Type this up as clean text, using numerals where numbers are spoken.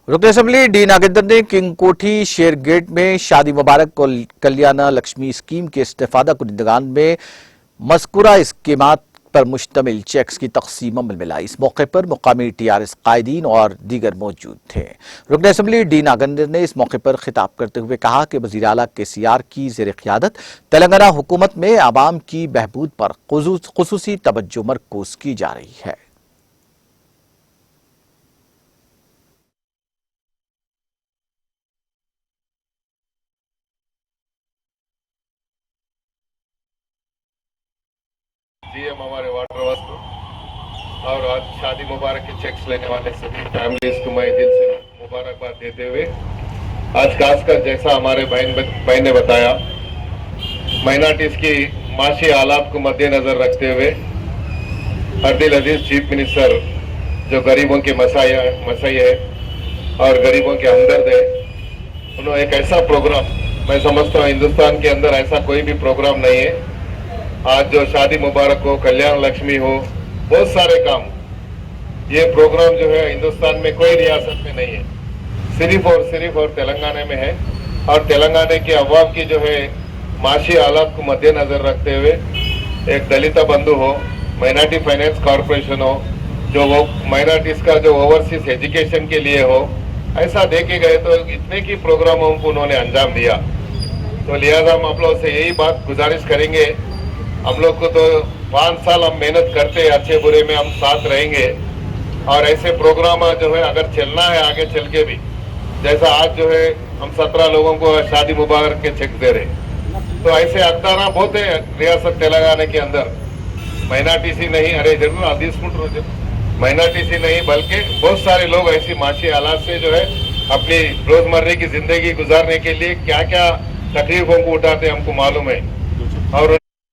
रुकन assembly D Nagendra ने king कोठी शेरगेट में शादी मुबारक और कल्याणा लक्ष्मी स्कीम के इस्तेफादा कुनिंदगान में मज़कूरा स्कीमात पर मुश्तमिल चेक्स की तकसीम अमल में लाई। इस मौके पर मुकामी TRS कायदीन और दीगर मौजूद थे। रुकन असम्बली डी नागेंद्र ने इस मौके पर खिताब करते हुए कहा कि वज़ीर आला KCR की ज़ेर क़ियादत तेलंगाना हुकूमत में आवाम की बहबूद पर ख़ुसूसी तवज्जो मरकूज़ की जा रही है। GM हमारे वाटर वास्तु और आज शादी मुबारक के चेक्स लेने वाले सभी फैमिलीज को मैं दिल से मुबारकबाद देते हुए आज खासकर जैसा हमारे बहन ने बताया माइनॉरिटीज की माशी हालात को मद्देनजर रखते हुए अब्दुल अजीज चीफ मिनिस्टर जो गरीबों के मसई है और गरीबों के हमदर्द है, उन्होंने एक ऐसा प्रोग्राम, मैं समझता हूँ हिंदुस्तान के अंदर ऐसा कोई भी प्रोग्राम नहीं है। आज जो शादी मुबारक हो, कल्याण लक्ष्मी हो, बहुत सारे काम, ये प्रोग्राम जो है हिंदुस्तान में कोई रियासत में नहीं है, सिर्फ और तेलंगाना में है। और तेलंगाना के अवाम की जो है माशी हालात को मद्देनजर रखते हुए एक दलित बंधु हो, माइनॉरिटी फाइनेंस कॉरपोरेशन हो, जो वो माइनॉरिटीज का जो ओवरसीज एजुकेशन के लिए हो, ऐसा देखे गए तो इतने की प्रोग्रामों को उन्होंने अंजाम दिया। तो लिहाजा हम आप लोगों से यही बात गुजारिश करेंगे, हम लोग को तो 5 साल हम मेहनत करते हैं, अच्छे बुरे में हम साथ रहेंगे और ऐसे प्रोग्राम जो है अगर चलना है आगे चल के भी, जैसा आज जो है हम 17 लोगों को शादी मुबारक के चेक दे रहे, तो ऐसे अखबार बहुत है रियासत तेलंगाना के अंदर। माइनॉरिटीज ही नहीं, अरे जरूर आदिस्मुट माइनॉरिटीज ही नहीं बल्कि बहुत सारे लोग ऐसी माशी हालात से जो है अपनी रोजमर्रे की जिंदगी गुजारने के लिए क्या क्या तकलीफों को उठाते हमको मालूम है। और